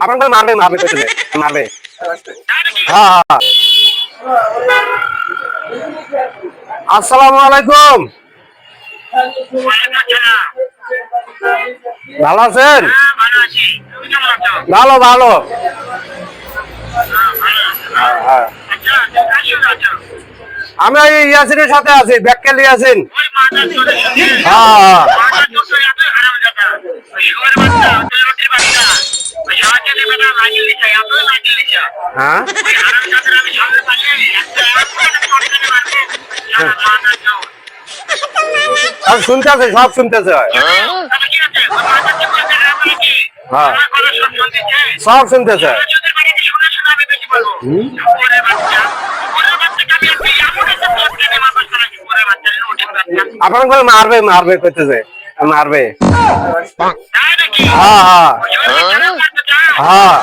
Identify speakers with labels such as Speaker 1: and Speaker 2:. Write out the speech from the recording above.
Speaker 1: আপনার মারবে মারবে করতেছে মারবে হ্যাঁ হ্যাঁ আসসালামু আলাইকুম ভালো আছেন ভালো ভালো আমি ওই ইয়াসিনের সাথে আছি ব্যাককেল ইয়াসিন হ্যাঁ হ্যাঁ সব শুনতেছে সব শুনতেছে হ্যাঁ সব শুনতেছে আপনার মারবে মারবে করতেছে মারবে হ্যাঁ হ্যাঁ হ্যাঁ